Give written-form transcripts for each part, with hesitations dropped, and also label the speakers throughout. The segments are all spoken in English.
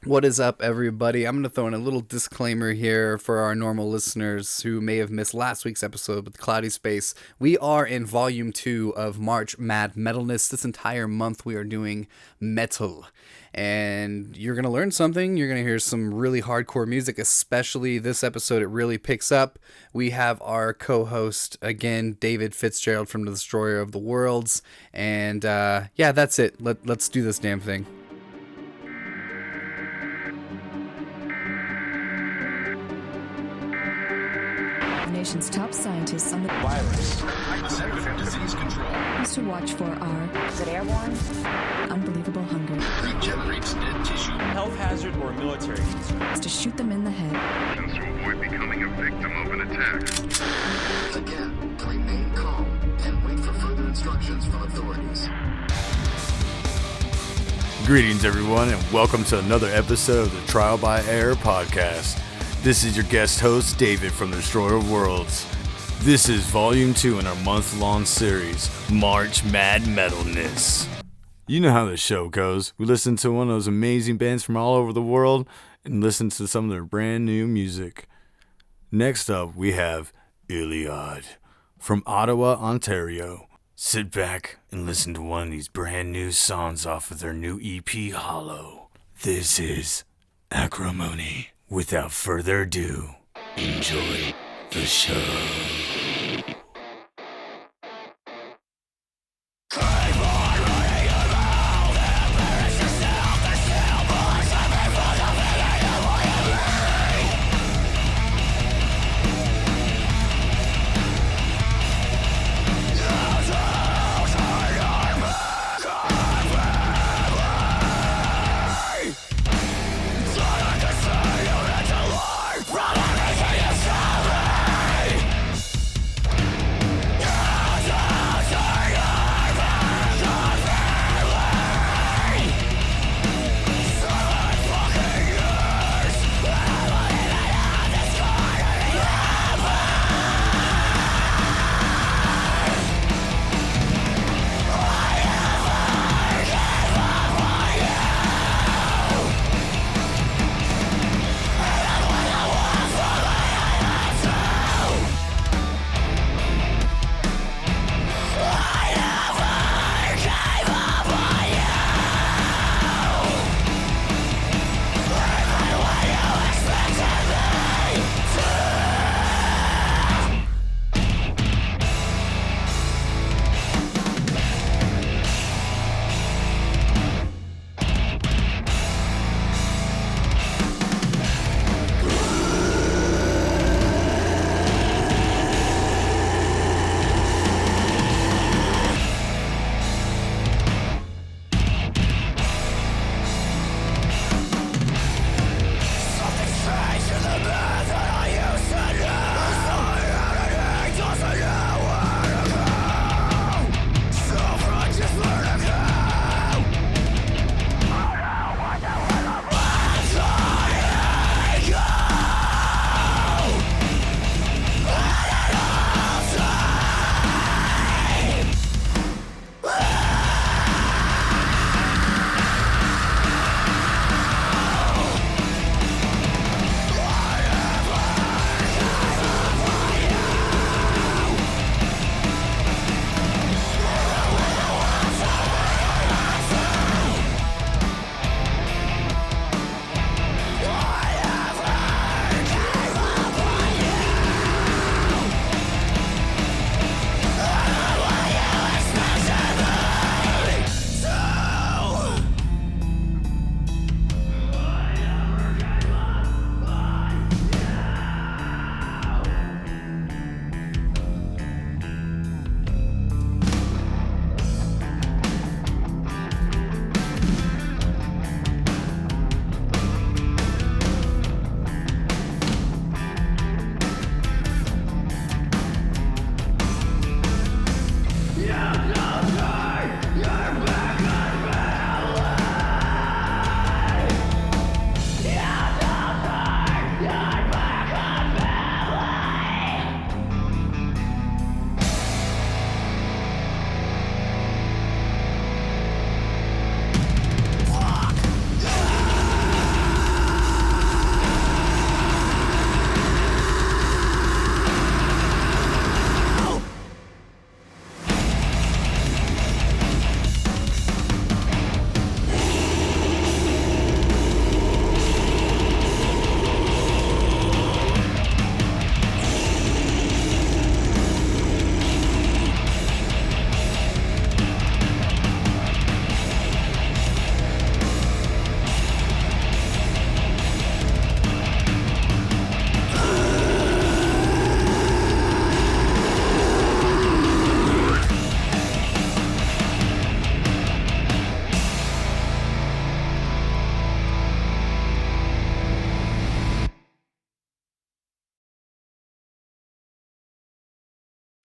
Speaker 1: What is up, everybody? I'm going to throw in a little disclaimer here for our normal listeners who may have missed last week's episode with Cloudy Space. We are in Volume 2 of March Mad Metalness. This entire month we are doing metal. And you're going to learn something. You're going to hear some really hardcore music, especially this episode. It really picks up. We have our co-host, again, David Fitzgerald from the Destroyer of the Worlds. And yeah, that's it. Let's do this damn thing.
Speaker 2: Nation's top scientists on the
Speaker 3: virus. The Center for Disease Control.
Speaker 2: is to watch for our
Speaker 4: Is it airborne?
Speaker 2: unbelievable hunger.
Speaker 3: Regenerates dead tissue.
Speaker 5: Health hazard or military concern.
Speaker 2: To shoot them in the head.
Speaker 6: To avoid becoming a victim of an attack.
Speaker 7: Again, remain calm and wait for further instructions from authorities.
Speaker 8: Greetings, everyone, and welcome to another episode of the Trial by Air podcast. This is your guest host, David from the Destroyer of Worlds. This is Volume 2 in our month-long series, March Mad Metalness. You know how this show goes. We listen to one of those amazing bands from all over the world and listen to some of their brand new music. Next up, we have Iliad from Ottawa, Ontario. Sit back and listen to one of these brand new songs off of their new EP, Hollow. This is Acrimony. Without further ado, enjoy the show.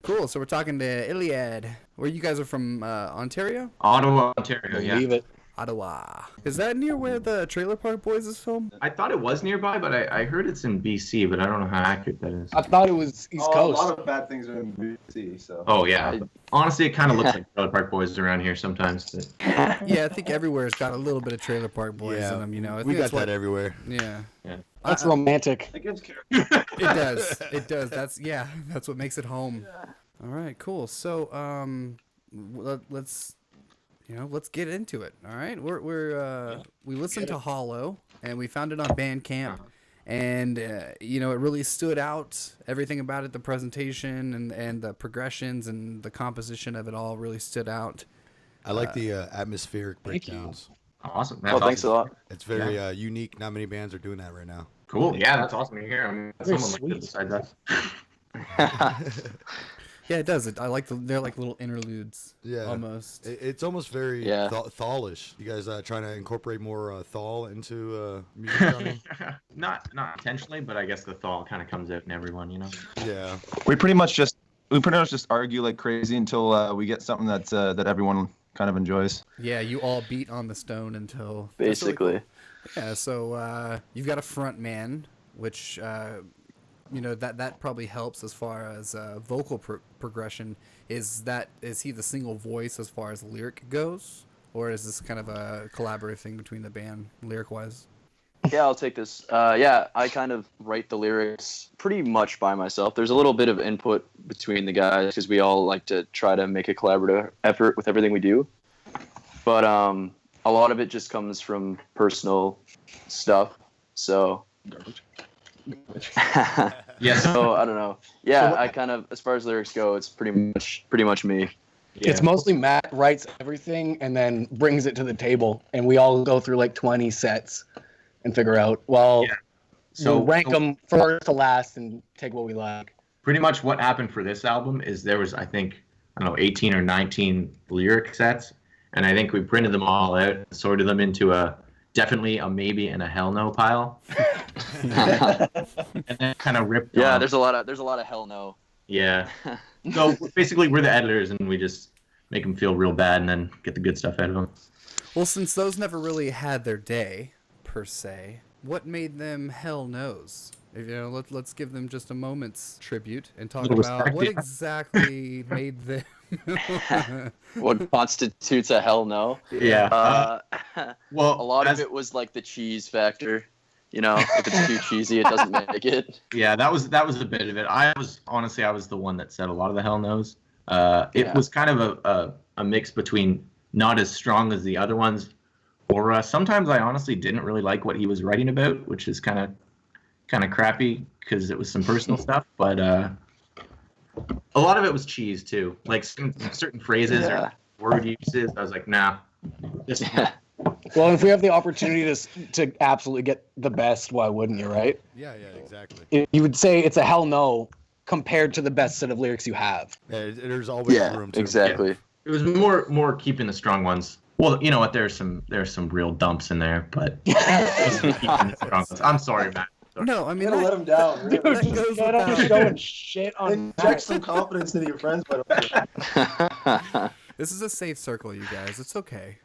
Speaker 1: Cool. So we're talking to Iliad. Where you guys are from? Ontario?
Speaker 4: Ottawa, Ontario, yeah.
Speaker 9: Believe it.
Speaker 1: Ottawa. Is that near where the Trailer Park Boys is filmed?
Speaker 4: I thought it was nearby, but I heard it's in BC, but I don't know how accurate that is.
Speaker 9: I thought it was East
Speaker 10: A
Speaker 9: Coast.
Speaker 10: lot of bad things are in BC, so.
Speaker 4: Oh, yeah. Honestly, it kind of looks like Trailer Park Boys around here sometimes. But...
Speaker 1: Yeah, I think everywhere's got a little bit of Trailer Park Boys in them, you know. I
Speaker 8: we
Speaker 1: think
Speaker 8: got
Speaker 1: that's what-
Speaker 8: that everywhere.
Speaker 1: Yeah.
Speaker 9: That's romantic.
Speaker 10: It gives character.
Speaker 1: It does. It does. That's what makes it home. All right, cool. So, let's get into it. All right, we listened to Hollow, and we found it on Bandcamp, and it really stood out. Everything about it, the presentation and the progressions and the composition of it all really stood out.
Speaker 8: I like the atmospheric breakdowns.
Speaker 4: Awesome.
Speaker 11: Well, thanks a lot.
Speaker 8: It's very unique. Not many bands are doing that right now.
Speaker 4: Cool. Yeah, that's awesome to hear. I mean, someone like
Speaker 9: sweet.
Speaker 4: this besides us.
Speaker 1: Yeah, it does. I like they're like little interludes.
Speaker 8: Yeah,
Speaker 1: almost.
Speaker 8: It's almost very thallish. You guys trying to incorporate more thal into music genre?
Speaker 4: Not intentionally, but I guess the thal kind of comes out in everyone, you know.
Speaker 8: Yeah.
Speaker 10: We pretty much just argue like crazy until we get something that everyone kind of enjoys.
Speaker 1: Yeah, you all beat on the stone until
Speaker 11: Basically.
Speaker 1: Yeah, so you've got a front man, which that probably helps as far as vocal progression. Is he the single voice as far as lyric goes, or is this kind of a collaborative thing between the band lyric wise?
Speaker 11: Yeah, I'll take this. I kind of write the lyrics pretty much by myself. There's a little bit of input between the guys because we all like to try to make a collaborative effort with everything we do. But a lot of it just comes from personal stuff. So
Speaker 4: Yeah.
Speaker 11: So I don't know. Yeah, I kind of, as far as lyrics go, it's pretty much me.
Speaker 4: Yeah.
Speaker 9: It's mostly Matt writes everything and then brings it to the table, and we all go through like 20 sets and figure out, we'll rank them first to last and take what we like.
Speaker 4: Pretty much what happened for this album is there was, I think, 18 or 19 lyric sets, and I think we printed them all out and sorted them into a definitely a maybe and a hell no pile. And then kind of ripped
Speaker 11: Yeah,
Speaker 4: on.
Speaker 11: there's a lot of hell no.
Speaker 4: Yeah. So basically we're the editors and we just make them feel real bad and then get the good stuff out of them.
Speaker 1: Well, since those never really had their day, per se, what made them hell knows? Let's give them just a moment's tribute and talk about what exactly made them...
Speaker 11: What constitutes a hell no?
Speaker 4: Yeah. Well,
Speaker 11: a lot of it was like the cheese factor. If it's too cheesy, it doesn't make it.
Speaker 4: Yeah, that was a bit of it. I was the one that said a lot of the hell no's. It was kind of a mix between not as strong as the other ones, or sometimes I honestly didn't really like what he was writing about, which is kind of crappy because it was some personal stuff. But a lot of it was cheese too, like certain phrases or word uses. I was like, nah.
Speaker 9: Well, if we have the opportunity to absolutely get the best, why wouldn't you, right?
Speaker 8: Yeah, exactly.
Speaker 9: You would say it's a hell no compared to the best set of lyrics you have.
Speaker 8: Yeah, there's always room to.
Speaker 11: Exactly.
Speaker 4: Yeah. It was more keeping the strong ones. Well, you know what? There's some real dumps in there, but keeping the strong ones. I'm sorry, Matt. Sorry.
Speaker 1: No, I mean,
Speaker 10: You're gonna let him down. Really.
Speaker 1: that goes
Speaker 9: Get up
Speaker 1: without-
Speaker 9: showing shit on
Speaker 10: Inject some confidence into your friends, by the way.
Speaker 1: This is a safe circle, you guys. It's okay.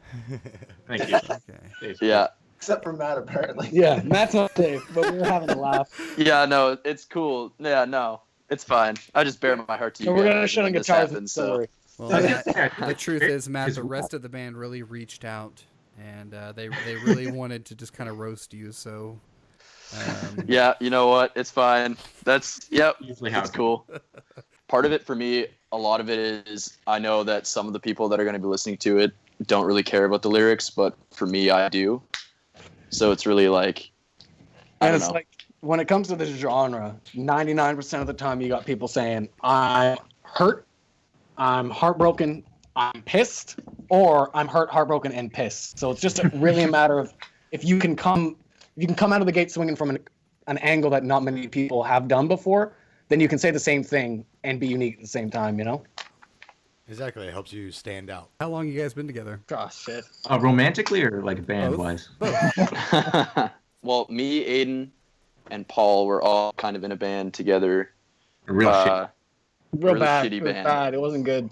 Speaker 4: Thank you.
Speaker 1: Okay.
Speaker 11: Yeah.
Speaker 10: Except for Matt, apparently.
Speaker 9: Yeah, Matt's not safe, but we were having a laugh.
Speaker 11: Yeah, no, it's cool. Yeah, no, it's fine. I just bare my heart to you.
Speaker 9: So we're
Speaker 11: guys
Speaker 9: gonna shut on
Speaker 11: when this
Speaker 9: guitars.
Speaker 11: happens,
Speaker 9: Don't worry.
Speaker 1: Well, Matt, the truth is, Matt, the rest of the band really reached out, and they really wanted to just kind of roast you. So.
Speaker 11: Yeah, you know what? It's fine. That's
Speaker 4: Usually how
Speaker 11: it's
Speaker 4: it
Speaker 11: cool. Part of it for me, a lot of it is I know that some of the people that are going to be listening to it don't really care about the lyrics, but for me, I do. So it's really like, I
Speaker 9: And
Speaker 11: don't
Speaker 9: it's
Speaker 11: know.
Speaker 9: like, when it comes to this genre, 99% of the time you got people saying, I'm hurt, I'm heartbroken, I'm pissed, or I'm hurt, heartbroken, and pissed. So it's just really a matter of if you can come out of the gate swinging from an angle that not many people have done before, then you can say the same thing and be unique at the same time,
Speaker 8: Exactly, it helps you stand out.
Speaker 1: How long you guys been together?
Speaker 9: Oh, shit.
Speaker 4: Romantically or like band-wise?
Speaker 11: Well, me, Aiden, and Paul were all kind of in a band together.
Speaker 4: Real shit.
Speaker 9: Real
Speaker 11: Really
Speaker 9: bad.
Speaker 11: shitty
Speaker 9: It was
Speaker 11: band.
Speaker 9: bad. It wasn't good.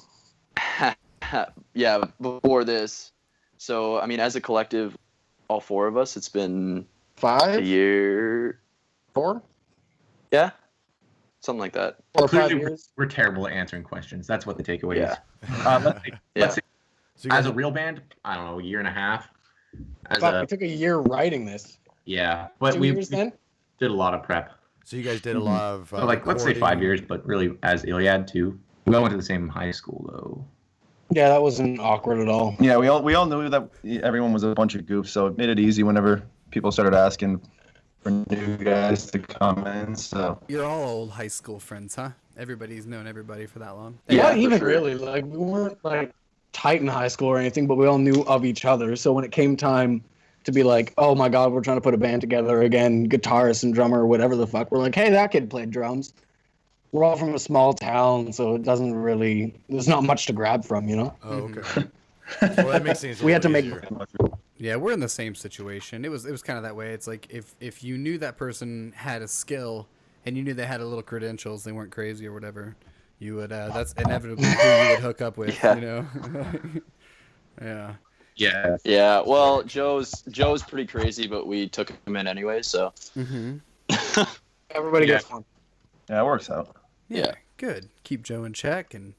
Speaker 11: Yeah, before this. So, I mean, as a collective, all four of us, it's been a
Speaker 9: 5,
Speaker 11: year.
Speaker 9: 4,
Speaker 11: Yeah, something like that.
Speaker 9: 4 or 5
Speaker 4: Clearly,
Speaker 9: years.
Speaker 4: we're terrible at answering questions. That's what the takeaway
Speaker 11: Yeah.
Speaker 4: is. Let's
Speaker 11: Yeah.
Speaker 4: say
Speaker 8: So you guys,
Speaker 4: as a real band, I don't know, a year and a half. As
Speaker 9: Fuck,
Speaker 4: a
Speaker 9: it took a year writing this.
Speaker 4: yeah, but
Speaker 9: 2
Speaker 4: we
Speaker 9: years then?
Speaker 4: did a lot of prep.
Speaker 8: so you guys did a lot of
Speaker 4: So like, let's say 5
Speaker 8: recording.
Speaker 4: years, but really as Iliad too. We all went to the same high school though.
Speaker 9: Yeah, that wasn't awkward at all.
Speaker 10: Yeah, we all knew that everyone was a bunch of goofs, so it made it easy whenever people started asking for new guys to come in. So
Speaker 1: You're all old high school friends, huh? Everybody's known everybody for that long.
Speaker 11: Yeah,
Speaker 9: Not
Speaker 11: for
Speaker 9: even
Speaker 11: sure.
Speaker 9: really. Like, we weren't like tight in high school or anything, but we all knew of each other. So when it came time to be like, oh my God, we're trying to put a band together again, guitarist and drummer or whatever the fuck, we're like, hey, that kid played drums. We're all from a small town, so it doesn't really, there's not much to grab from, you know?
Speaker 8: Oh, okay. Well, that makes things.
Speaker 9: We had to make-
Speaker 8: easier.
Speaker 1: Yeah, we're in the same situation. It was kind of that way. It's like if you knew that person had a skill and you knew they had a little credentials, they weren't crazy or whatever, you would that's inevitably who you would hook up with,
Speaker 11: Yeah.
Speaker 1: you know. Yeah.
Speaker 4: Yeah.
Speaker 11: Yeah, well, Joe's pretty crazy, but we took him in anyway, so.
Speaker 1: Mm-hmm.
Speaker 9: Everybody
Speaker 4: Yeah.
Speaker 9: gets one.
Speaker 10: yeah, it works out.
Speaker 1: Yeah. Good. Keep Joe in check and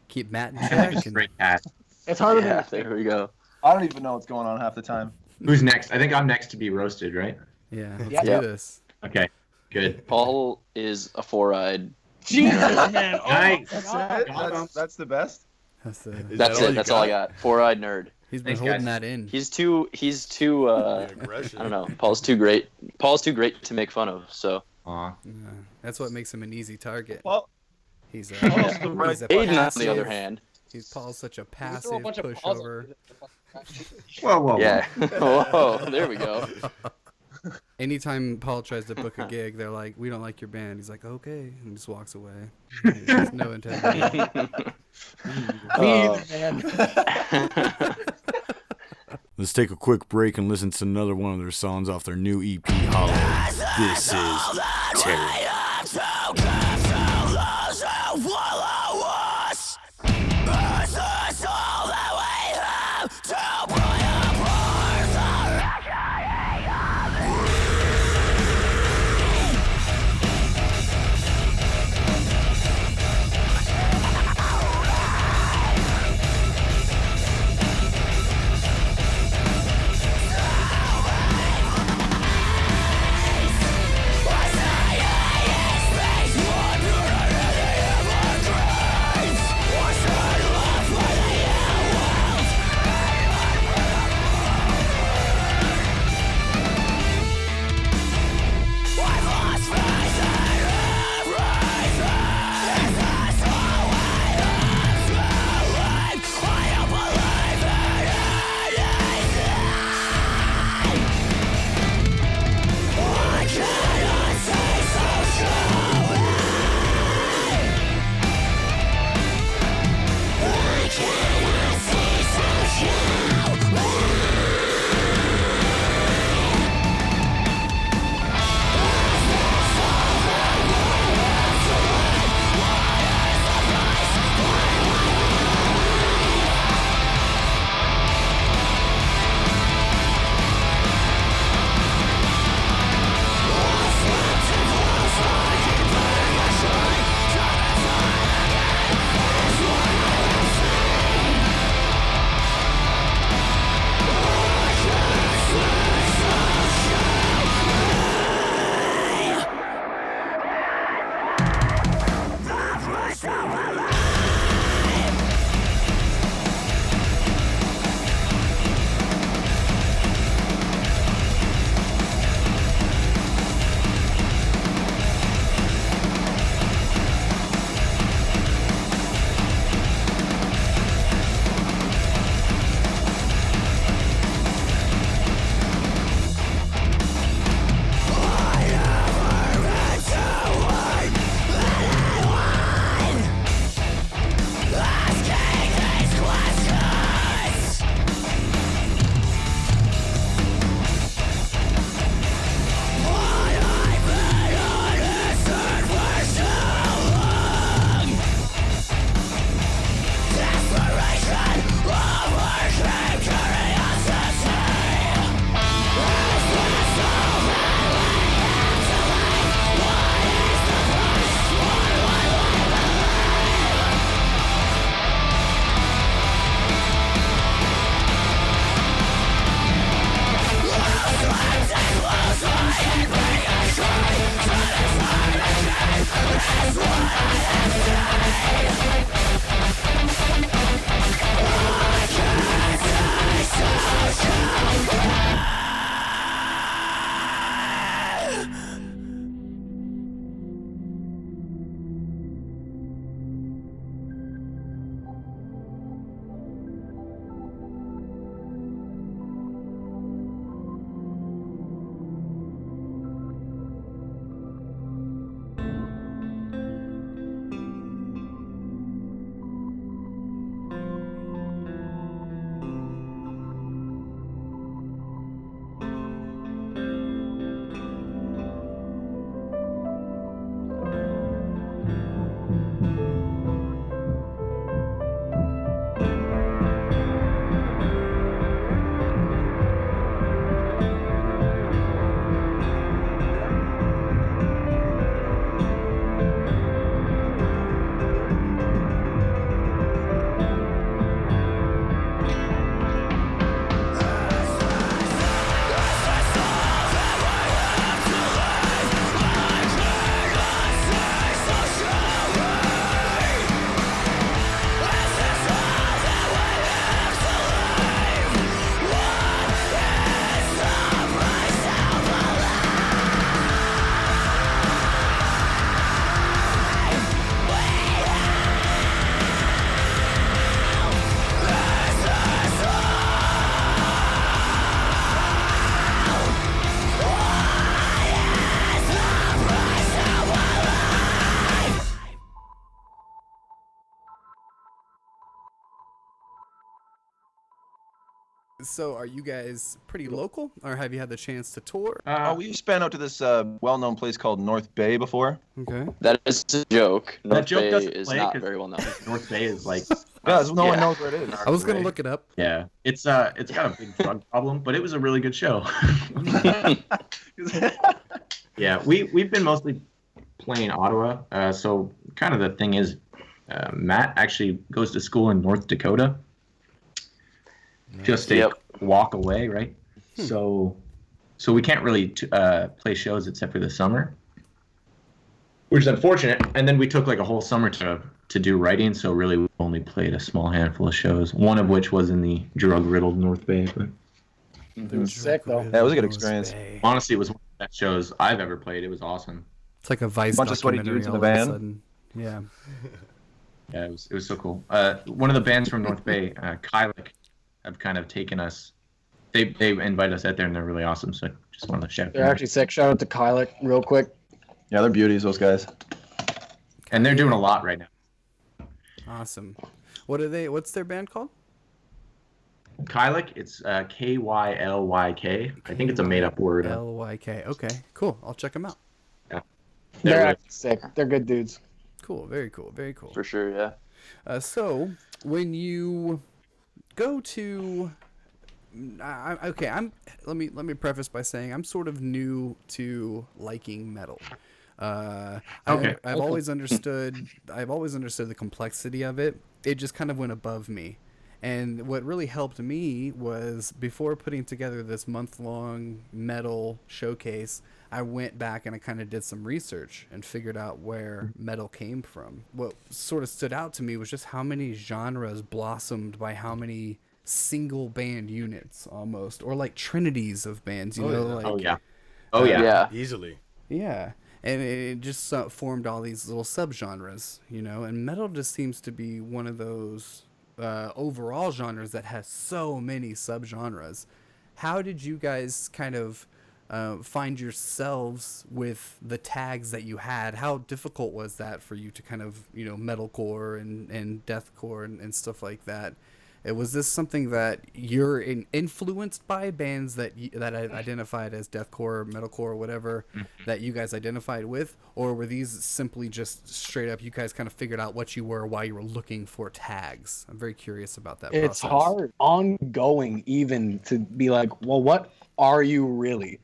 Speaker 1: keep Matt in check. And
Speaker 4: Great cat.
Speaker 9: It's harder
Speaker 11: Yeah,
Speaker 9: than
Speaker 11: there we go.
Speaker 10: I don't even know what's going on half the time.
Speaker 4: Who's next? I think I'm next to be roasted, right?
Speaker 1: yeah, let's
Speaker 9: Yeah.
Speaker 1: do this.
Speaker 4: Okay. Good.
Speaker 11: Paul is a four-eyed.
Speaker 9: Jesus, man. Oh,
Speaker 4: Nice.
Speaker 9: my
Speaker 10: That's
Speaker 9: God.
Speaker 10: it. That's the best.
Speaker 1: That's the.
Speaker 8: Is
Speaker 11: That's
Speaker 8: that all
Speaker 11: it.
Speaker 8: you
Speaker 11: That's all I got. Four-eyed nerd.
Speaker 1: He's been
Speaker 4: Thanks,
Speaker 1: holding
Speaker 4: guys.
Speaker 1: that in.
Speaker 11: He's too.
Speaker 8: Aggression.
Speaker 11: I don't know. Paul's too great. Paul's too great to make fun of. So.
Speaker 4: Aw.
Speaker 1: Yeah, that's what makes him an easy target.
Speaker 10: Well,
Speaker 1: He's a,
Speaker 10: Paul's the
Speaker 1: he's a
Speaker 11: Aiden, on the
Speaker 1: passive-
Speaker 11: other hand.
Speaker 1: He's Paul's such a
Speaker 9: We throw
Speaker 1: passive
Speaker 9: a bunch of puzzles.
Speaker 1: pushover.
Speaker 4: Whoa, whoa,
Speaker 11: Yeah. Whoa. There we go.
Speaker 1: Anytime Paul tries to book a gig, they're like, "We don't like your band." He's like, "Okay," and just walks away. There's no integrity.
Speaker 9: Me
Speaker 11: Oh.
Speaker 9: either, man.
Speaker 8: Let's take a quick break and listen to another one of their songs off their new EP, Hollow. This is Terror.
Speaker 12: What's
Speaker 1: So are you guys pretty local, or have you had the chance to tour?
Speaker 10: We've been out to this well-known place called North Bay before.
Speaker 1: Okay.
Speaker 11: That is a joke. North
Speaker 4: joke
Speaker 11: Bay
Speaker 4: doesn't
Speaker 11: is
Speaker 4: play
Speaker 11: not
Speaker 4: 'cause
Speaker 11: very well known.
Speaker 4: North Bay is like
Speaker 10: Yeah, no one
Speaker 11: Yeah.
Speaker 10: knows where it is.
Speaker 1: I was gonna look it up.
Speaker 4: yeah, it's got a big drug problem, but it was a really good show. Yeah, we've been mostly playing Ottawa. So kind of the thing is, Matt actually goes to school in North Dakota, just a walk away, right? So we can't really play shows except for the summer, which is unfortunate. And then we took like a whole summer to do writing, so really we only played a small handful of shows. One of which was in the drug-riddled North Bay, but
Speaker 9: It was sick though.
Speaker 10: Yeah, it was a good experience.
Speaker 4: honestly, it was one of the best shows I've ever played. It was awesome.
Speaker 1: It's like a Vice
Speaker 10: Bunch of sweaty
Speaker 1: documentary
Speaker 10: dudes in the
Speaker 1: all of a
Speaker 10: van.
Speaker 1: sudden. Yeah.
Speaker 4: Yeah, it was so cool. One of the bands from North Bay, Kylik, have kind of taken us. They invite us out there, and they're really awesome. So I just wanted to shout.
Speaker 9: They're actually sick. Shout out to Kylik real quick.
Speaker 10: Yeah, they're beauties, those guys.
Speaker 4: And they're doing a lot right now.
Speaker 1: Awesome. What's their band called?
Speaker 4: Kylik, it's Kylyk. I think it's a made-up word.
Speaker 1: Lyk. Okay, cool. I'll check them out.
Speaker 4: Yeah.
Speaker 9: They're
Speaker 4: really-
Speaker 9: actually sick. They're good dudes.
Speaker 1: Cool. Very cool. Very cool.
Speaker 11: For sure, yeah.
Speaker 1: So when you go to, let me preface by saying I'm sort of new to liking metal.
Speaker 4: Okay.
Speaker 1: I've always understood the complexity of it. It just kind of went above me. And what really helped me was before putting together this month-long metal showcase, I went back and I kind of did some research and figured out where metal came from. What sort of stood out to me was just how many genres blossomed by how many single band units almost, or like trinities of bands, you know? Like,
Speaker 11: Yeah.
Speaker 8: Easily.
Speaker 1: yeah. And it just formed all these little subgenres, you know? And metal just seems to be one of those overall genres that has so many subgenres. How did you guys kind of find yourselves with the tags that you had? How difficult was that for you to kind of, metalcore and deathcore and stuff like that? Was this something that you're influenced by, bands that I identified as deathcore, metalcore, or whatever that you guys identified with, or were these simply just straight up you guys kind of figured out what you were while you were looking for tags? I'm very curious about that.
Speaker 9: It's
Speaker 1: process.
Speaker 9: hard ongoing even to be like, well, what are you really?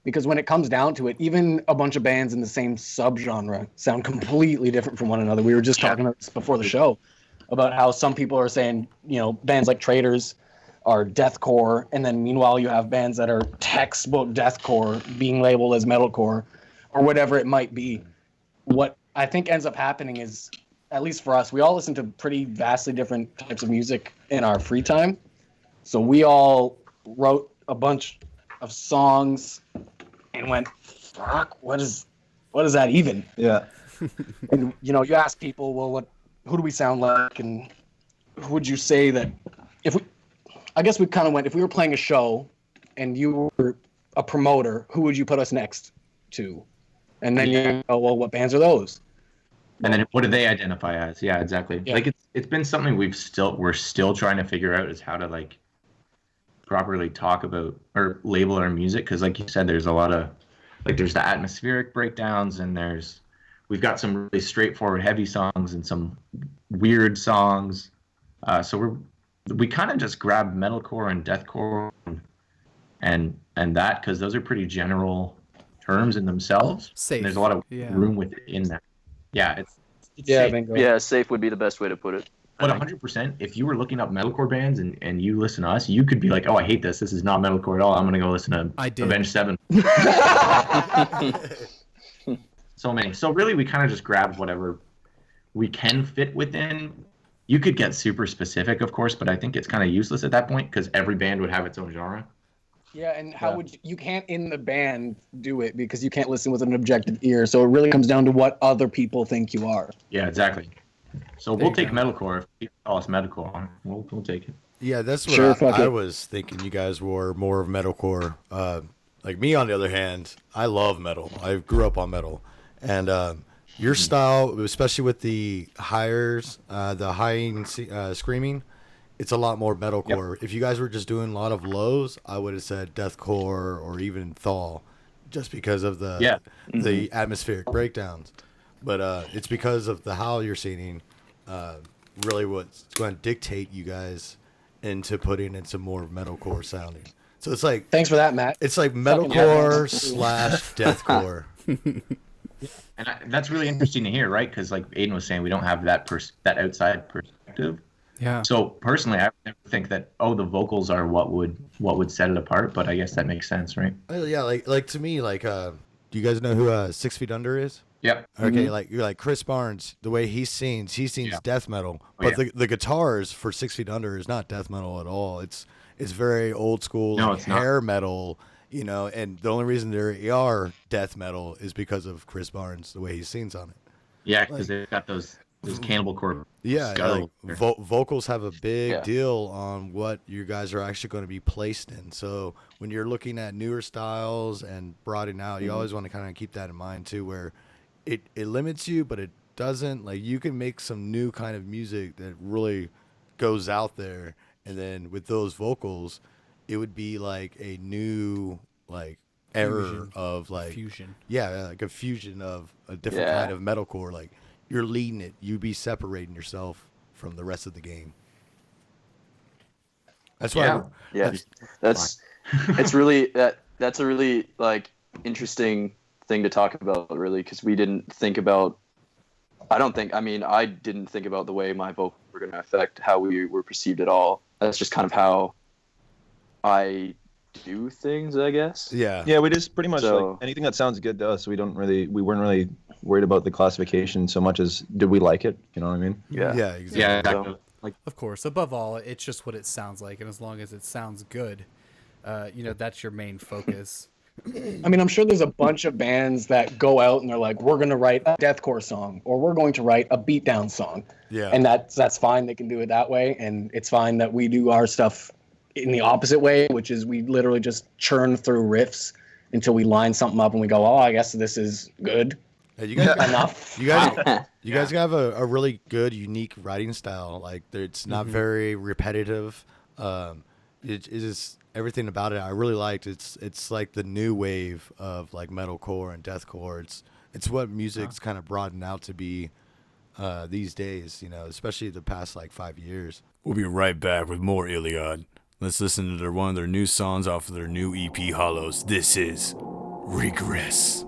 Speaker 9: Because when it comes down to it, even a bunch of bands in the same subgenre sound completely different from one another. We were just talking about this before the show, about how some people are saying, bands like Traitors are deathcore, and then meanwhile you have bands that are textbook deathcore being labeled as metalcore or whatever it might be. What I think ends up happening is, at least for us, we all listen to pretty vastly different types of music in our free time. So we all wrote a bunch of songs and went, fuck, what is that even?
Speaker 10: Yeah.
Speaker 9: And, you ask people, well, who do we sound like, and who would you say that I guess we kind of went, if we were playing a show and you were a promoter, who would you put us next to? And then you go, well, what bands are those?
Speaker 4: And then what do they identify as? Yeah, exactly.
Speaker 9: Yeah.
Speaker 4: Like it's been something we're still trying to figure out, is how to like properly talk about or label our music, because like you said, there's a lot of there's the atmospheric breakdowns, and we've got some really straightforward heavy songs and some weird songs. So we kind of just grabbed metalcore and deathcore and that, because those are pretty general terms in themselves.
Speaker 1: Safe.
Speaker 4: And there's a lot of room within that. Yeah, it's safe.
Speaker 9: Bingo.
Speaker 11: Yeah, safe would be the best way to put it.
Speaker 4: But 100%, if you were looking up metalcore bands and you listen to us, you could be like, oh, I hate this. This is not metalcore at all. I'm going to go listen to Avenged Sevenfold. So many. So really, we kind of just grabbed whatever we can fit within. You could get super specific, of course, but I think it's kind of useless at that point, because every band would have its own genre.
Speaker 9: Yeah, and how would you can't in the band do it because you can't listen with an objective ear. So it really comes down to what other people think you are.
Speaker 4: Yeah, exactly. So we'll take metalcore. If people call us metalcore, we'll take it.
Speaker 8: Yeah, that's what I was thinking. You guys were more of metalcore. Like me, on the other hand, I love metal. I grew up on metal. And your style, especially with the high screaming, it's a lot more metalcore. If you guys were just doing a lot of lows, I would have said deathcore or even thaw, just because of the atmospheric breakdowns. But it's because of the howl you're singing, really what's going to dictate you guys into putting in some more metalcore sounding. So it's like,
Speaker 9: thanks for that, Matt.
Speaker 8: it's like metalcore / deathcore.
Speaker 4: And that's really interesting to hear, right? Because like Aiden was saying, we don't have that outside perspective.
Speaker 1: Yeah.
Speaker 4: So personally, I would never think that the vocals are what would set it apart. But I guess that makes sense, right?
Speaker 8: Yeah, like to me, like do you guys know who 6 Feet Under is?
Speaker 4: Yep.
Speaker 8: Okay, like you're like Chris Barnes, the way he sings death metal, but the guitars for 6 Feet Under is not death metal at all. It's very old school, like hair metal, you know. And the only reason they are death metal is because of Chris Barnes, the way he sings on it.
Speaker 4: Yeah, because they've got those Cannibal Corpse.
Speaker 8: Yeah, like vocals have a big deal on what you guys are actually going to be placed in. So when you're looking at newer styles and broadening out, you always want to kind of keep that in mind too, where it limits you, but it doesn't. Like, you can make some new kind of music that really goes out there, and then with those vocals, it would be like a new like era of like
Speaker 1: fusion.
Speaker 8: Yeah, like a fusion of a different kind of metalcore. Like, you're leading it, you be separating yourself from the rest of the game. That's why.
Speaker 11: That's it's really that's a really like interesting thing to talk about, really, because we didn't think about. I didn't think about the way my vocals were going to affect how we were perceived at all. That's just kind of how I do things, I guess.
Speaker 10: Yeah, we just pretty much like anything that sounds good to us. We weren't really worried about the classification so much as did we like it? You know what I mean?
Speaker 8: Yeah, exactly.
Speaker 4: Yeah, exactly.
Speaker 1: Like, of course, above all, it's just what it sounds like, and as long as it sounds good, that's your main focus.
Speaker 9: I mean, I'm sure there's a bunch of bands that go out and they're like, we're going to write a deathcore song, or we're going to write a beatdown song.
Speaker 8: Yeah.
Speaker 9: And that's fine. They can do it that way. And it's fine that we do our stuff in the opposite way, which is we literally just churn through riffs until we line something up and we go, oh, I guess this is good.
Speaker 8: Hey, you guys
Speaker 9: enough.
Speaker 8: You guys have a really good, unique writing style. Like, it's not very repetitive. It is everything about it I really liked. It's like the new wave of like metalcore and deathcore. It's what music's kind of broadened out to be these days, especially the past like 5 years.
Speaker 12: We'll be right back with more Iliad. Let's listen to one of their new songs off of their new EP, Hollows. This is Regress.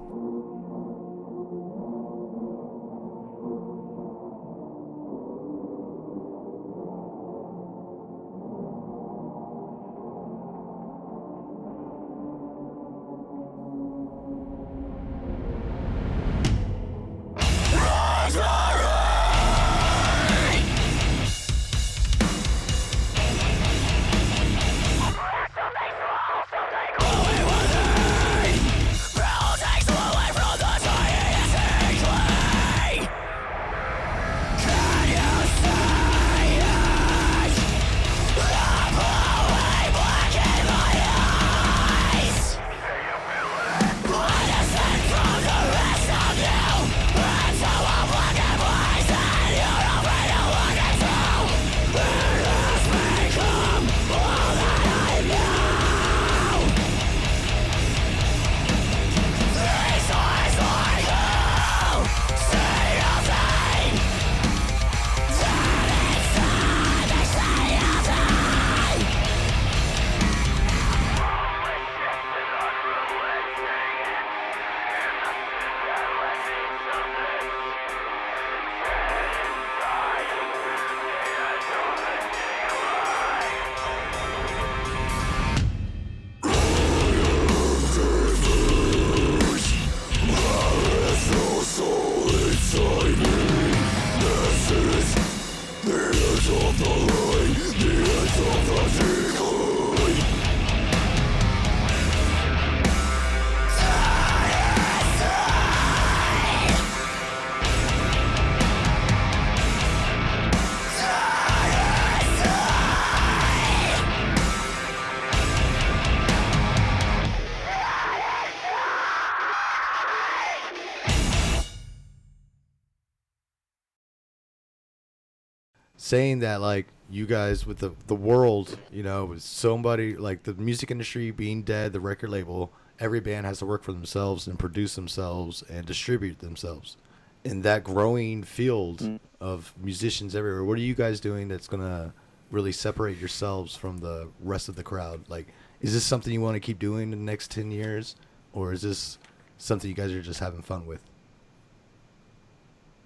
Speaker 8: Saying that, like, you guys with the world, with somebody like the music industry being dead, the record label, every band has to work for themselves and produce themselves and distribute themselves. In that growing field of musicians everywhere, what are you guys doing that's going to really separate yourselves from the rest of the crowd? Like, is this something you want to keep doing in the next 10 years? Or is this something you guys are just having fun with?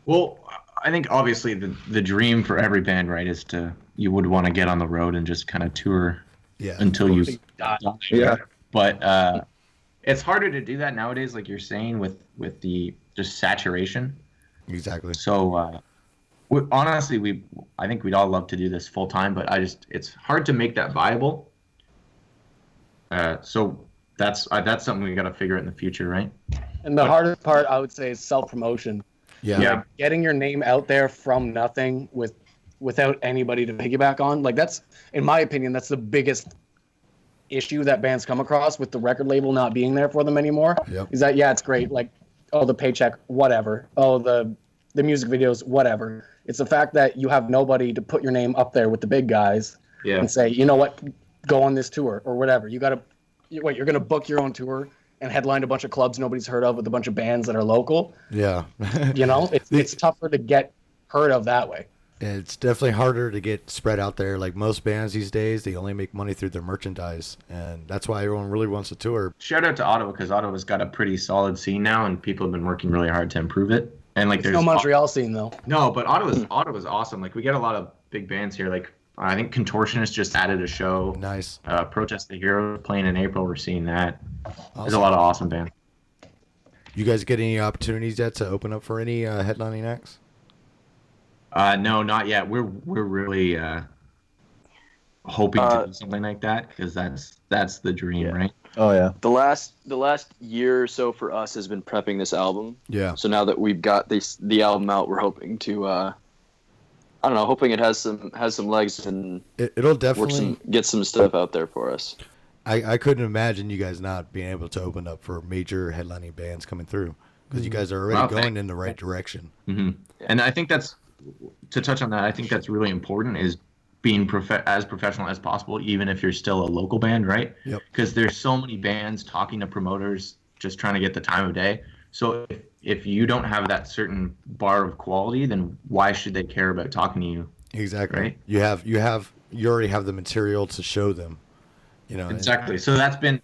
Speaker 4: Well, I think obviously the dream for every band, right, is you would want to get on the road and just kind of tour until you die.
Speaker 10: Yeah.
Speaker 4: But it's harder to do that nowadays, like you're saying, with the just saturation.
Speaker 8: Exactly.
Speaker 4: So honestly, I think we'd all love to do this full time, but it's hard to make that viable. So that's something we got to figure out in the future, right?
Speaker 9: And the hardest part, I would say, is self-promotion.
Speaker 8: Yeah.
Speaker 9: Getting your name out there from nothing without anybody to piggyback on. Like, that's, in my opinion, that's the biggest issue that bands come across with the record label not being there for them anymore.
Speaker 8: Yep.
Speaker 9: Is that, it's great. Like, oh, the paycheck, whatever. Oh, the music videos, whatever. It's the fact that you have nobody to put your name up there with the big guys and say, you know what, go on this tour or whatever. You're going to book your own tour and headline a bunch of clubs nobody's heard of with a bunch of bands that are local.
Speaker 8: Yeah.
Speaker 9: It's tougher to get heard of that way.
Speaker 8: It's definitely harder to get spread out there. Like most bands these days, they only make money through their merchandise, and that's why everyone really wants to tour.
Speaker 4: Shout out to Ottawa, because Ottawa's got a pretty solid scene now, and people have been working really hard to improve it. And like,
Speaker 9: there's no Montreal scene though.
Speaker 4: No, but Ottawa's awesome. Like, we get a lot of big bands here. Like, I think Contortionist just added a show.
Speaker 8: Nice.
Speaker 4: Protest the Hero playing in April. We're seeing that.
Speaker 8: Awesome.
Speaker 4: There's a lot of awesome bands.
Speaker 8: You guys get any opportunities yet to open up for any headlining acts?
Speaker 4: No, not yet. We're really hoping to do something like that, because that's the dream, right?
Speaker 10: Oh yeah.
Speaker 11: The last year or so for us has been prepping this album.
Speaker 8: Yeah.
Speaker 11: So now that we've got the album out, we're hoping to hoping it has some legs and
Speaker 8: it'll definitely
Speaker 11: get some stuff out there for us.
Speaker 8: I couldn't imagine you guys not being able to open up for major headlining bands coming through, because you guys are already going in the right direction.
Speaker 4: Mm-hmm. Yeah. And I think to touch on that, I think that's really important, is being as professional as possible, even if you're still a local band, right?
Speaker 8: Yep.
Speaker 4: Because there's so many bands talking to promoters, just trying to get the time of day. So if you don't have that certain bar of quality, then why should they care about talking to you?
Speaker 8: Exactly.
Speaker 4: Right?
Speaker 8: You already have the material to show them.
Speaker 4: Exactly. So that's been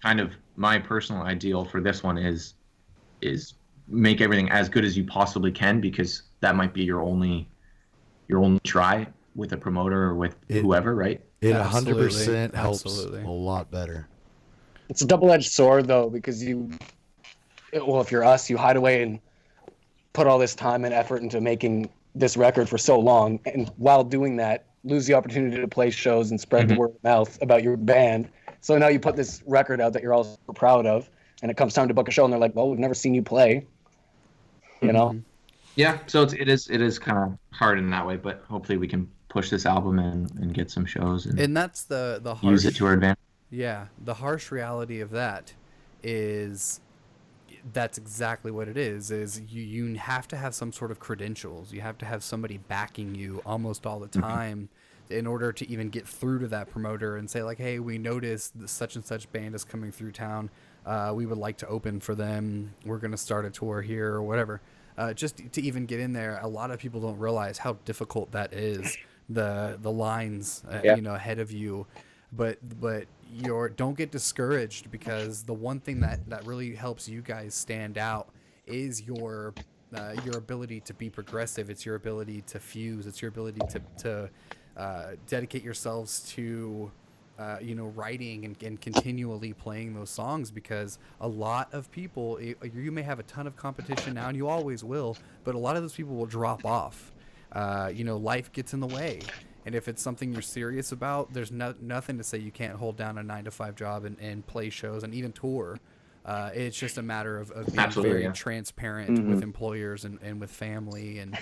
Speaker 4: kind of my personal ideal for this one, is make everything as good as you possibly can, because that might be your only try with a promoter or with whoever, right?
Speaker 8: It 100% helps a lot better.
Speaker 9: It's a double-edged sword though, because if you're us, you hide away and put all this time and effort into making this record for so long, and while doing that, lose the opportunity to play shows and spread the word of mouth about your band. So now you put this record out that you're all so proud of, and it comes time to book a show, and they're like, well, we've never seen you play.
Speaker 4: Yeah, so it is kind of hard in that way, but hopefully we can push this album and get some shows
Speaker 1: and that's the harsh,
Speaker 4: use it to our advantage.
Speaker 1: Yeah, the harsh reality of that is that's exactly what it is you have to have some sort of credentials. You have to have somebody backing you almost all the time in order to even get through to that promoter and say, like, hey, we noticed that such and such band is coming through town. We would like to open for them. We're going to start a tour here or whatever. Just to even get in there, a lot of people don't realize how difficult that is. The lines, ahead of you, but don't get discouraged, because the one thing that really helps you guys stand out is your ability to be progressive. It's your ability to fuse. It's your ability to dedicate yourselves to writing and continually playing those songs, because a lot of people, you may have a ton of competition now, and you always will, but a lot of those people will drop off. Life gets in the way, and if it's something you're serious about, there's nothing to say you can't hold down a 9-to-5 job and play shows and even tour. It's just a matter of being very transparent with employers and with family and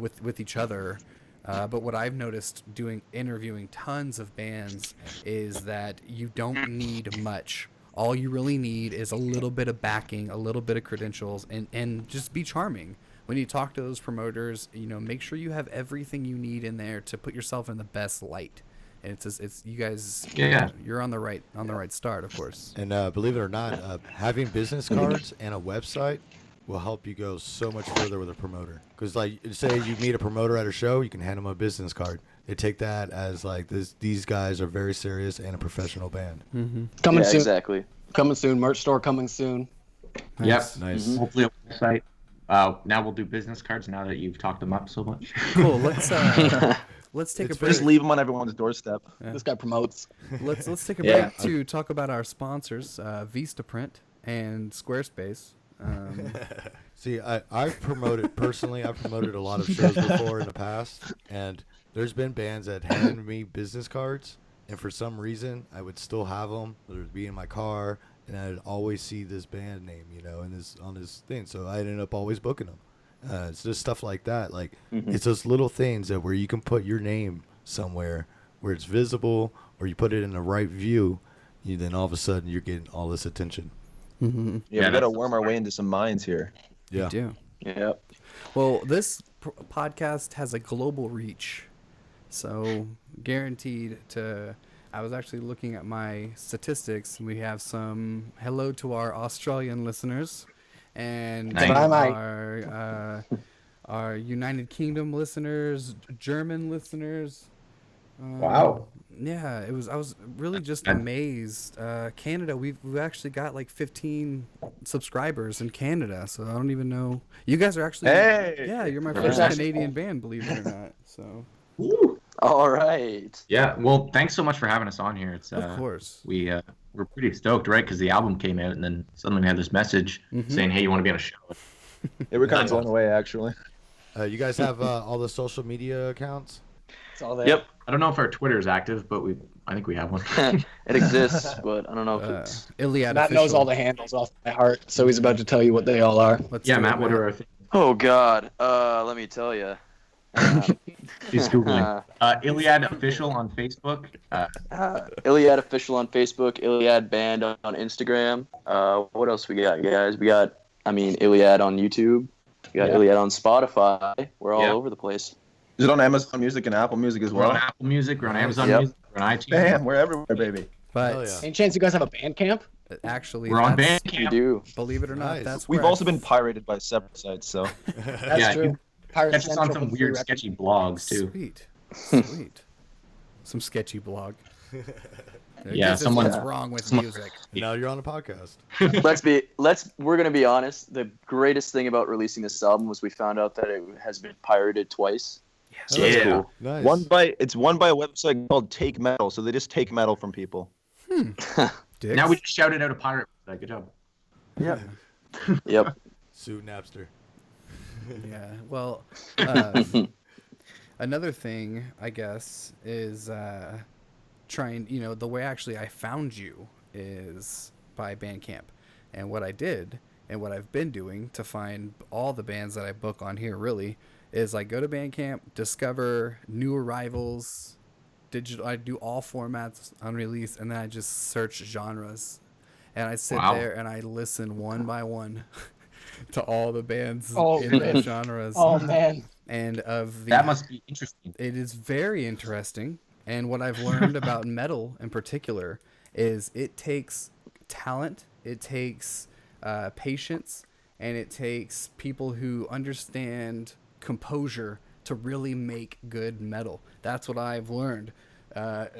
Speaker 1: with each other. But what I've noticed interviewing tons of bands is that you don't need much. All you really need is a little bit of backing, a little bit of credentials, and just be charming. When you talk to those promoters, make sure you have everything you need in there to put yourself in the best light. And it's you guys.
Speaker 4: Yeah.
Speaker 1: You're on the right start, of course.
Speaker 8: And believe it or not, having business cards and a website will help you go so much further with a promoter. Because, like, say you meet a promoter at a show, you can hand them a business card. They take that as, like, these guys are very serious and a professional band.
Speaker 1: Mm-hmm.
Speaker 9: Coming soon.
Speaker 11: Exactly.
Speaker 9: Coming soon. Merch store coming soon.
Speaker 1: Nice.
Speaker 4: Yep.
Speaker 8: Nice.
Speaker 4: Mm-hmm. Hopefully a website. Now we'll do business cards now that you've talked them up so much.
Speaker 1: Cool. Let's take a break.
Speaker 10: Just leave them on everyone's doorstep.
Speaker 1: Yeah.
Speaker 9: This guy promotes.
Speaker 1: Let's take a break to talk about our sponsors, Vistaprint and Squarespace.
Speaker 8: See, I've promoted personally. I've promoted a lot of shows before in the past, and there's been bands that handed me business cards, and for some reason I would still have them. It would be in my car, and I'd always see this band name, on this thing. So I ended up always booking them. It's just stuff like that. Like it's those little things that where you can put your name somewhere where it's visible, or you put it in the right view. Then all of a sudden you're getting all this attention.
Speaker 1: Mm-hmm.
Speaker 10: Yeah, we got to worm our way into some minds here.
Speaker 8: Yeah.
Speaker 1: We do.
Speaker 11: Yep.
Speaker 1: Well, this podcast has a global reach, so guaranteed to. I was actually looking at my statistics. We have some hello to our Australian listeners, and our United Kingdom listeners, German listeners.
Speaker 4: Wow.
Speaker 1: Yeah, I was really just amazed. Canada, we've actually got like 15 subscribers in Canada, so I don't even know. You guys are actually, yeah, you're my first Canadian band, believe it or not. So.
Speaker 4: Woo.
Speaker 11: All right.
Speaker 4: Yeah. Well, thanks so much for having us on here. It's
Speaker 1: of course.
Speaker 4: We're pretty stoked, right? Because the album came out, and then suddenly we had this message saying, "Hey, you want to be on a show?"
Speaker 10: Yeah, we're kind of blown away, actually.
Speaker 8: You guys have all the social media accounts?
Speaker 9: It's all there.
Speaker 4: Yep. I don't know if our Twitter is active, but I think we have one.
Speaker 11: It exists, but I don't know if it's.
Speaker 1: Iliad
Speaker 9: Matt
Speaker 1: official.
Speaker 9: knows all the handles off by heart, so he's about to tell you what they all are.
Speaker 1: Let's
Speaker 4: Matt, what are our things?
Speaker 11: Oh God. Let me tell you.
Speaker 4: He's Googling. Iliad Official on Facebook.
Speaker 11: Iliad Official on Facebook. Iliad Band on Instagram. What else we got, guys? We got, Iliad on YouTube. We got Iliad on Spotify. We're all over the place.
Speaker 10: Is it on Amazon Music and Apple Music as well?
Speaker 4: We're on Apple Music. We're on Amazon Music. We're on iTunes.
Speaker 10: Damn, we're everywhere, baby.
Speaker 1: But
Speaker 9: any chance you guys have a Bandcamp?
Speaker 1: Actually,
Speaker 4: we're on
Speaker 1: that's-
Speaker 4: Bandcamp.
Speaker 11: We do.
Speaker 1: Believe it or not,
Speaker 8: Nice.
Speaker 1: that's
Speaker 10: We've
Speaker 1: where
Speaker 10: also been pirated by separate sites, so.
Speaker 9: That's true. Pirate
Speaker 4: Catch us on
Speaker 9: Central
Speaker 4: some
Speaker 9: for
Speaker 4: weird,
Speaker 9: free
Speaker 4: sketchy blogs too.
Speaker 1: Sweet. Some sketchy blog.
Speaker 4: Yeah,
Speaker 1: someone's wrong with music.
Speaker 8: Now you're on a podcast.
Speaker 11: We're gonna be honest. The greatest thing about releasing this album was we found out that it has been pirated twice. So that's cool.
Speaker 8: Nice.
Speaker 10: It's one by a website called Take Metal, so they just take metal from people.
Speaker 1: Dicks.
Speaker 4: Now we just shouted out a pirate. Good job.
Speaker 9: Yeah.
Speaker 11: Yep.
Speaker 8: Sue Napster.
Speaker 1: Yeah. Well, another thing, I guess, is trying. The way actually I found you is by Bandcamp, and what I did and what I've been doing to find all the bands that I book on here really is I go to Bandcamp, discover new arrivals, digital. I do all formats, unreleased, and then I just search genres, and I sit there and I listen one by one to all the bands in those genres.
Speaker 9: Oh man!
Speaker 1: And
Speaker 4: that must be interesting.
Speaker 1: It is very interesting, and what I've learned about metal in particular is it takes talent, it takes patience, and it takes people who understand composure to really make good metal. That's what I've learned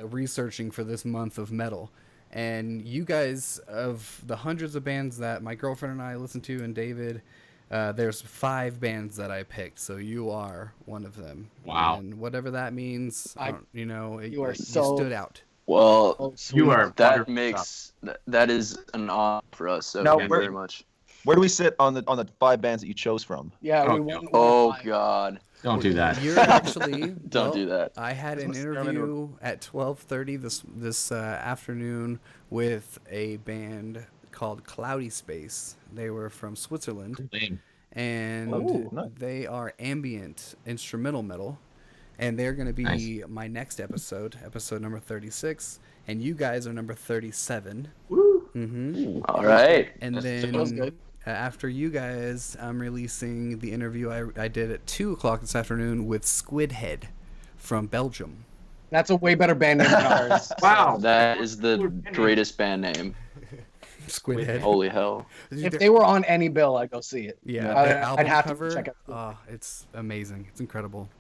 Speaker 1: researching for this month of metal. And you guys, of the hundreds of bands that my girlfriend and I listen to, and David, there's 5 bands that I picked, so you are one of them.
Speaker 4: Wow.
Speaker 1: And whatever that means, you
Speaker 9: so
Speaker 1: stood out.
Speaker 11: Well,
Speaker 4: you are.
Speaker 11: That is an honor for us. So
Speaker 10: Now,
Speaker 11: thank you very much.
Speaker 10: Where do we sit on the 5 bands that you chose from?
Speaker 9: Yeah.
Speaker 11: Oh God.
Speaker 4: Don't do that.
Speaker 1: You're actually
Speaker 11: Don't do that.
Speaker 1: I had an interview at 12:30 this afternoon with a band called Cloudy Space. They were from Switzerland, and they are ambient instrumental metal, and they're going to be my next episode number 36, and you guys are number 37.
Speaker 4: Woo.
Speaker 1: Mm-hmm.
Speaker 11: All right.
Speaker 1: And then after you guys, I'm releasing the interview I did at 2 o'clock this afternoon with Squidhead from Belgium.
Speaker 9: That's a way better band name than ours.
Speaker 11: Wow. That is the greatest band name.
Speaker 1: Squidhead.
Speaker 11: Holy hell.
Speaker 9: If they were on any bill, I'd go see it.
Speaker 1: Yeah, their album
Speaker 9: I'd have
Speaker 1: cover,
Speaker 9: to check out.
Speaker 1: it's amazing. It's incredible.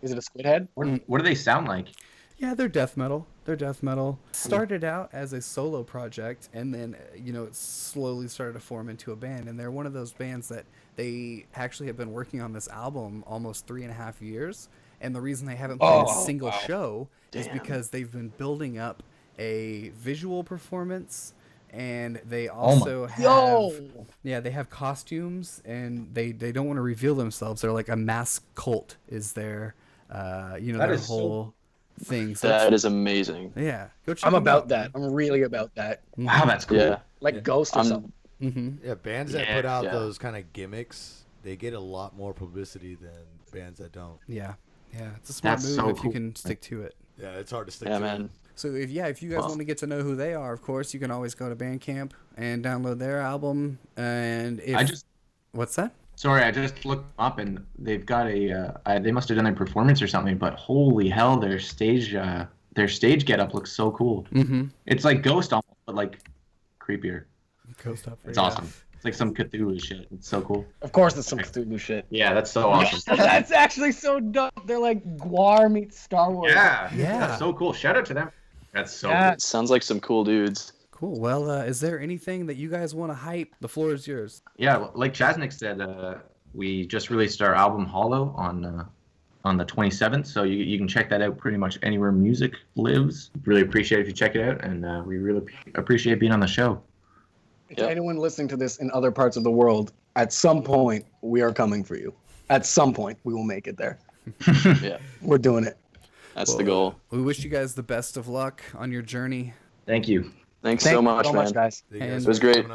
Speaker 9: Is it a Squidhead?
Speaker 4: What do they sound like?
Speaker 1: Yeah, they're death metal. Started out as a solo project, and then it slowly started to form into a band. And they're one of those bands that they actually have been working on this album almost 3.5 years. And the reason they haven't played a single show is because they've been building up a visual performance, and they also they have costumes, and they don't want to reveal themselves. They're like a mask cult is their their whole thing. So
Speaker 11: that is amazing.
Speaker 1: Yeah, go check
Speaker 9: I'm
Speaker 1: them
Speaker 9: about
Speaker 1: out.
Speaker 9: that. I'm really about that.
Speaker 4: Wow, that's cool.
Speaker 11: Yeah.
Speaker 9: Like Ghost or something.
Speaker 1: Mm-hmm.
Speaker 8: Yeah, bands that put out those kind of gimmicks, they get a lot more publicity than bands that don't.
Speaker 1: Yeah, it's a smart move if you can stick to it.
Speaker 8: Yeah, it's hard to stick
Speaker 11: Yeah,
Speaker 8: to
Speaker 11: man.
Speaker 8: it.
Speaker 1: So if you guys want to get to know who they are, of course, you can always go to Bandcamp and download their album. And what's that?
Speaker 4: Sorry, I just looked up and they've got they must have done a performance or something, but holy hell, their stage getup looks so cool.
Speaker 1: Mm-hmm.
Speaker 4: It's like Ghost almost, but like creepier.
Speaker 1: Ghost up.
Speaker 4: It's awesome. It's like some Cthulhu shit. It's so cool.
Speaker 9: Of course, it's some Cthulhu shit.
Speaker 4: Yeah, that's so awesome.
Speaker 9: That's actually so dope. They're like Guar meets Star Wars.
Speaker 4: Yeah, that's so cool. Shout out to them. That's so cool.
Speaker 11: Sounds like some cool dudes.
Speaker 1: Cool. Well, is there anything that you guys want to hype? The floor is yours.
Speaker 4: Yeah, like Chasnik said, we just released our album Hollow on the 27th, so you can check that out pretty much anywhere music lives. Really appreciate it if you check it out, and we really appreciate being on the show.
Speaker 9: To anyone listening to this in other parts of the world, at some point we are coming for you. At some point we will make it there.
Speaker 11: Yeah,
Speaker 9: we're doing it.
Speaker 11: That's the goal.
Speaker 1: We wish you guys the best of luck on your journey.
Speaker 4: Thank you.
Speaker 11: Thanks so much, man.
Speaker 9: Guys.
Speaker 11: It was great.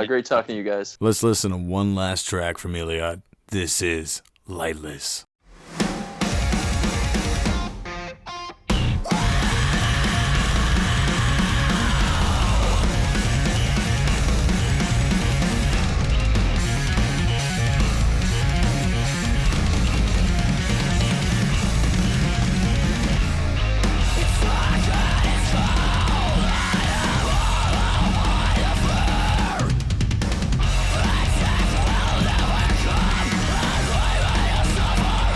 Speaker 11: Great talking to you guys.
Speaker 12: Let's listen to one last track from Iliad. This is Lightless.
Speaker 13: Suffer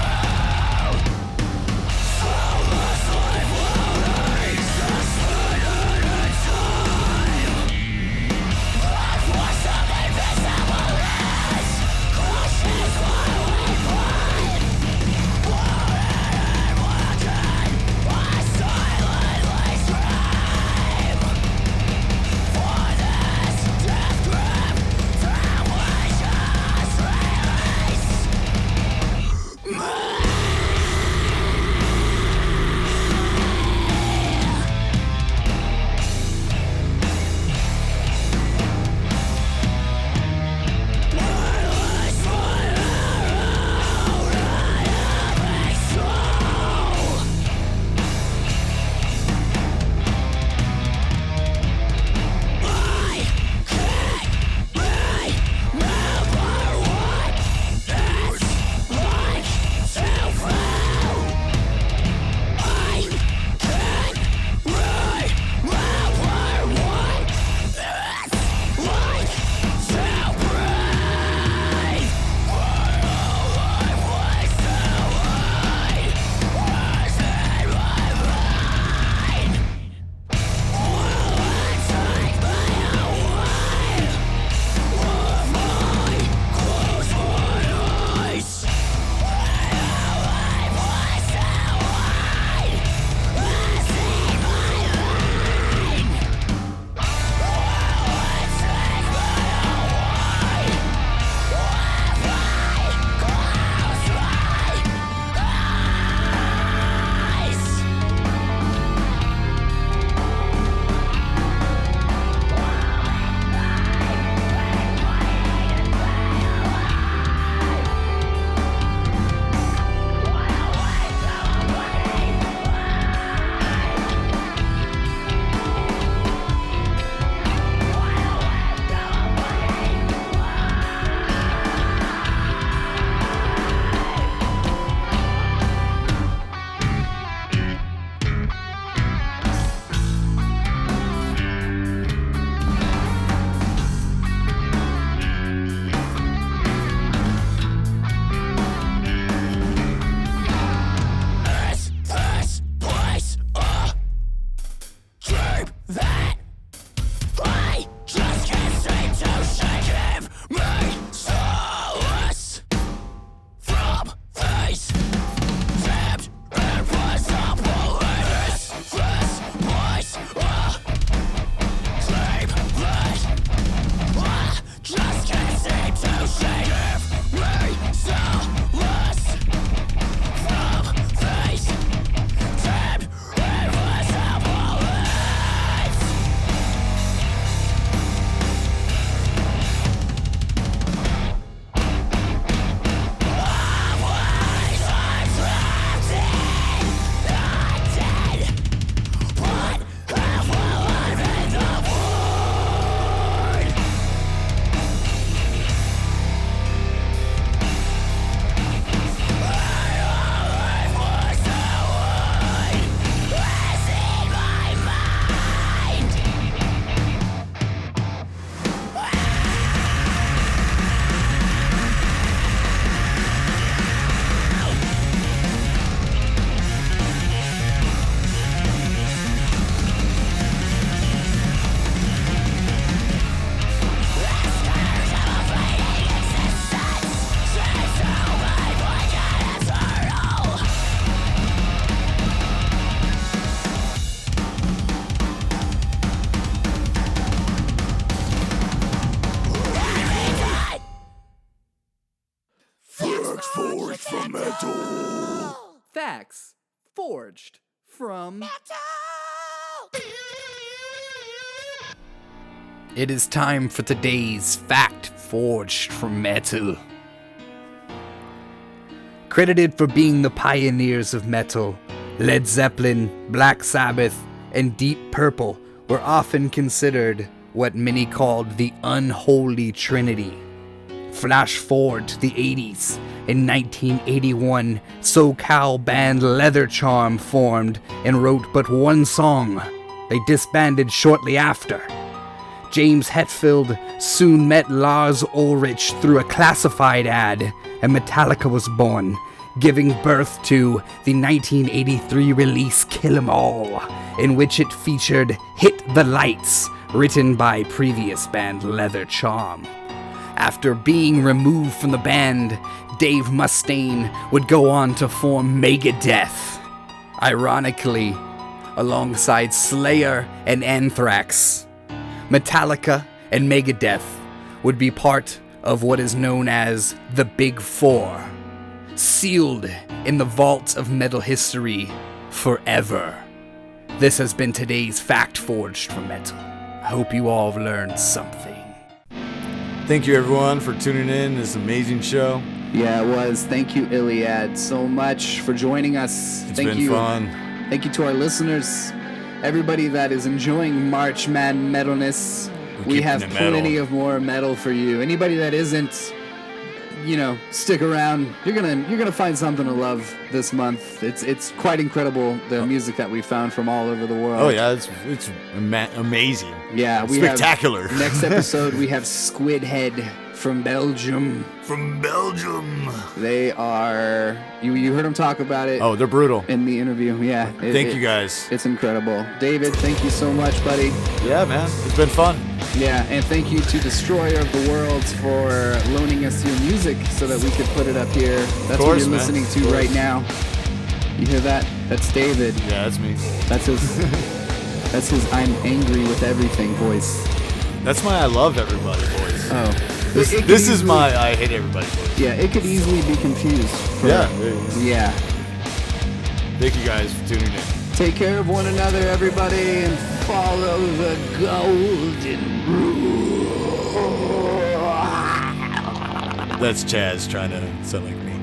Speaker 8: Facts forged from metal.
Speaker 1: Facts forged from metal. It is time for today's Fact Forged from Metal. Credited for being the pioneers of metal, Led Zeppelin, Black Sabbath, and Deep Purple were often considered what many called the unholy trinity. Flash forward to the 80s. In 1981, SoCal band Leather Charm formed and wrote but one song. They disbanded shortly after. James Hetfield soon met Lars Ulrich through a classified ad, and Metallica was born, giving birth to the 1983 release Kill 'Em All, in which it featured Hit the Lights, written by previous band Leather Charm. After being removed from the band, Dave Mustaine would go on to form Megadeth. Ironically, alongside Slayer and Anthrax, Metallica and Megadeth would be part of what is known as the Big Four, sealed in the vault of metal history forever. This has been today's Fact Forged from Metal. I hope you all have learned something.
Speaker 8: Thank you, everyone, for tuning in to this amazing show.
Speaker 1: Yeah, it was. Thank you, Iliad, so much for joining us.
Speaker 8: It's been fun.
Speaker 1: Thank you to our listeners, everybody that is enjoying March Mad Metalness. We have plenty of more metal for you. Anybody that isn't, stick around. You're gonna find something to love this month. It's quite incredible, the music that we found from all over the world.
Speaker 8: Oh yeah, it's amazing.
Speaker 1: Yeah,
Speaker 8: spectacular.
Speaker 1: Next episode we have Squidhead from Belgium.
Speaker 8: From Belgium.
Speaker 1: They are. You heard them talk about it.
Speaker 8: Oh, they're brutal.
Speaker 1: In the interview, yeah.
Speaker 8: Thank you guys.
Speaker 1: It's incredible. David, thank you so much, buddy.
Speaker 8: Yeah, man, it's been fun.
Speaker 1: Yeah, and thank you to Destroyer of the Worlds for loaning us your music so that we could put it up here. That's what you're listening to right now. You hear that? That's David.
Speaker 8: Yeah, that's me.
Speaker 1: That's his. That's his I'm angry with everything voice.
Speaker 8: That's my I love everybody voice.
Speaker 1: Oh.
Speaker 8: This is my I hate everybody voice.
Speaker 1: Yeah, it could easily be confused. Yeah.
Speaker 8: Thank you guys for tuning in.
Speaker 1: Take care of one another, everybody, and follow the golden rule.
Speaker 8: That's Chaz trying to sound like me.